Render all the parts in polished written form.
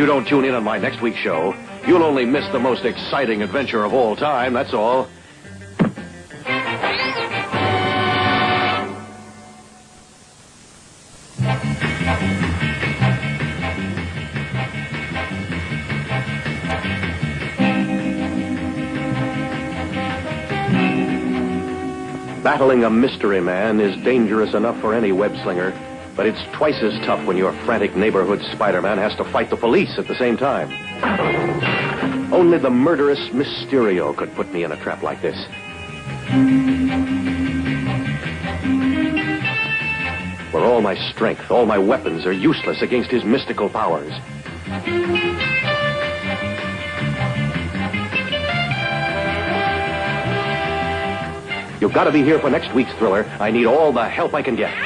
you don't tune in on my next week's show, you'll only miss the most exciting adventure of all time, that's all. Battling a mystery man is dangerous enough for any web-slinger, but it's twice as tough when your frantic neighborhood Spider-Man has to fight the police at the same time. Only the murderous Mysterio could put me in a trap like this. Where all my strength, all my weapons are useless against his mystical powers. You've got to be here for next week's thriller. I need all the help I can get.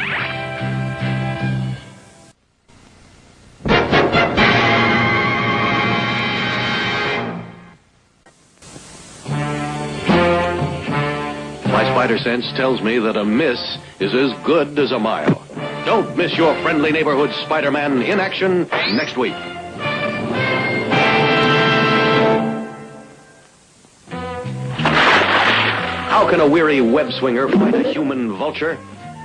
My spider sense tells me that a miss is as good as a mile. Don't miss your friendly neighborhood Spider-Man in action next week. How can a weary web-swinger fight a human vulture?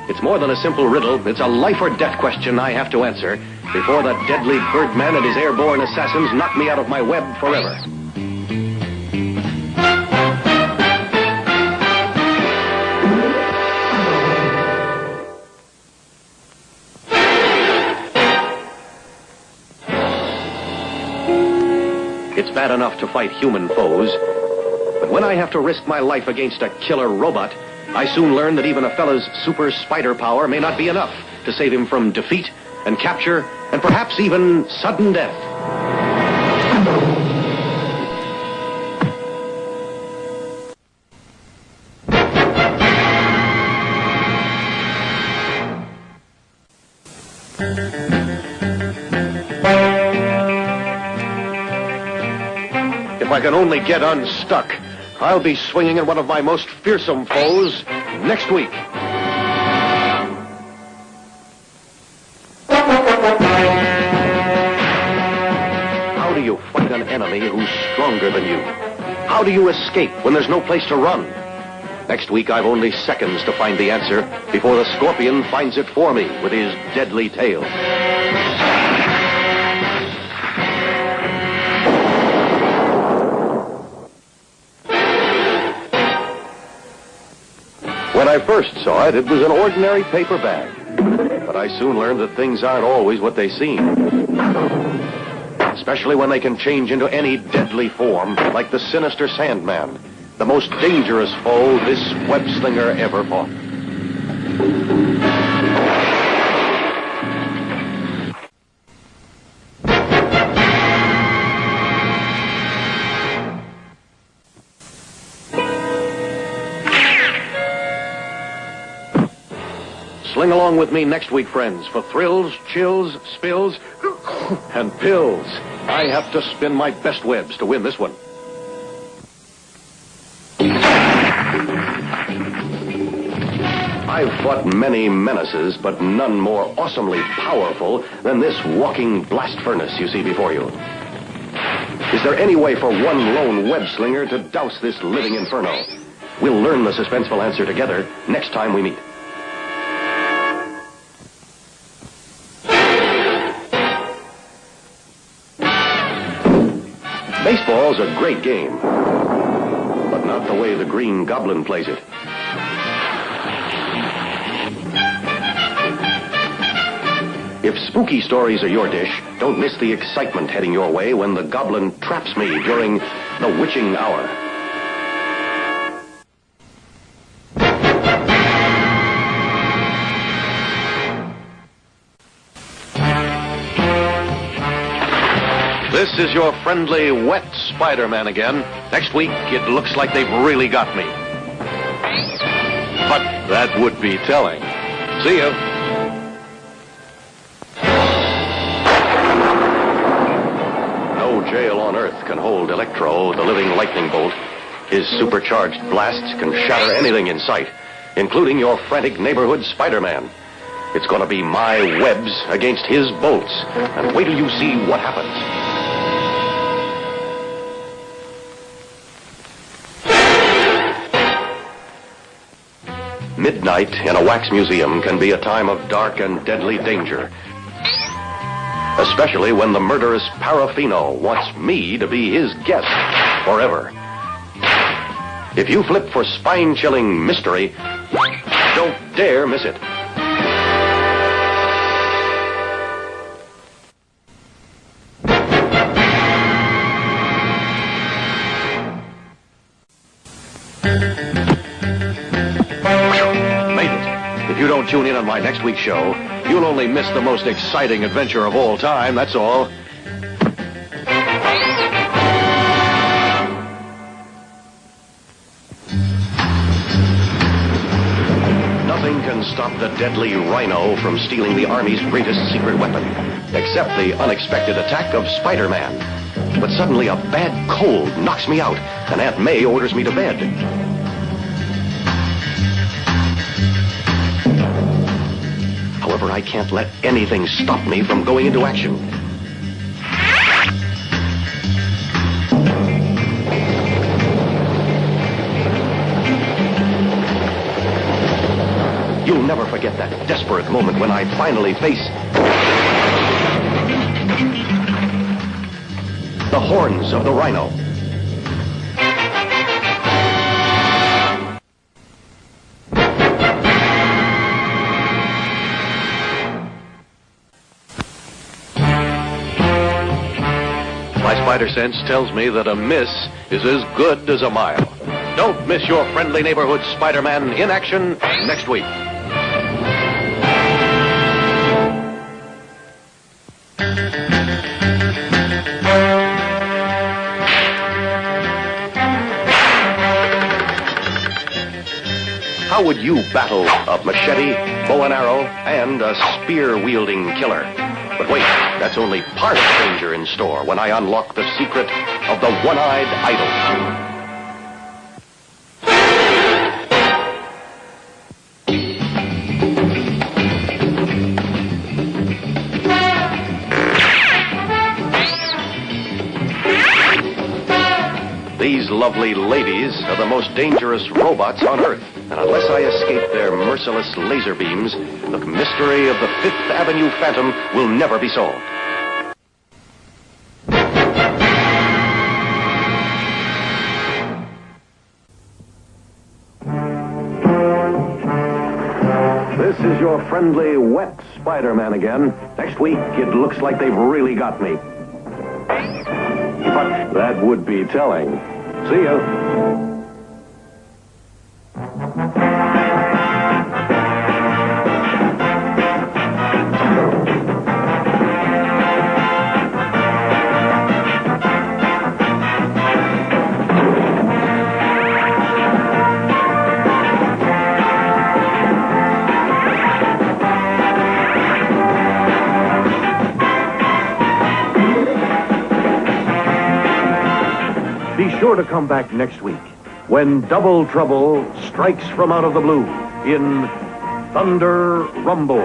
It's more than a simple riddle. It's a life-or-death question I have to answer before the deadly Birdman and his airborne assassins knock me out of my web forever. It's bad enough to fight human foes, but when I have to risk my life against a killer robot, I soon learn that even a fella's super spider power may not be enough to save him from defeat and capture and perhaps even sudden death. If I can only get unstuck, I'll be swinging at one of my most fearsome foes next week. How do you fight an enemy who's stronger than you? How do you escape when there's no place to run? Next week, I've only seconds to find the answer before the Scorpion finds it for me with his deadly tail. When I first saw it, it was an ordinary paper bag. But I soon learned that things aren't always what they seem. Especially when they can change into any deadly form, like the sinister Sandman, the most dangerous foe this web-slinger ever fought. Sling along with me next week, friends, for thrills, chills, spills, and pills. I have to spin my best webs to win this one. I've fought many menaces, but none more awesomely powerful than this walking blast furnace you see before you. Is there any way for one lone web-slinger to douse this living inferno? We'll learn the suspenseful answer together next time we meet. Baseball's a great game, but not the way the Green Goblin plays it. If spooky stories are your dish, don't miss the excitement heading your way when the Goblin traps me during the witching hour. This is your friendly, wet Spider-Man again. Next week, it looks like they've really got me. But that would be telling. See ya. No jail on Earth can hold Electro, the living lightning bolt. His supercharged blasts can shatter anything in sight, including your frantic neighborhood Spider-Man. It's going to be my webs against his bolts. And wait till you see what happens. Midnight in a wax museum can be a time of dark and deadly danger. Especially when the murderous Parafino wants me to be his guest forever. If you flip for spine-chilling mystery, don't dare miss it. Made it. If you don't tune in on my next week's show, you'll only miss the most exciting adventure of all time, that's all. Nothing can stop the deadly Rhino from stealing the Army's greatest secret weapon, except the unexpected attack of Spider-Man. But suddenly a bad cold knocks me out, and Aunt May orders me to bed. However, I can't let anything stop me from going into action. You'll never forget that desperate moment when I finally face the horns of the Rhino. My spider sense tells me that a miss is as good as a mile. Don't miss your friendly neighborhood Spider-Man in action next week. How would you battle a machete, bow and arrow, and a spear-wielding killer? But wait, that's only part of the danger in store when I unlock the secret of the one-eyed idol. These lovely ladies are the most dangerous robots on Earth. And unless I escape their merciless laser beams, the mystery of the Fifth Avenue Phantom will never be solved. This is your friendly, wet Spider-Man again. Next week, it looks like they've really got me. But that would be telling. See ya. Be sure to come back next week when Double Trouble strikes from out of the blue in Thunder Rumble.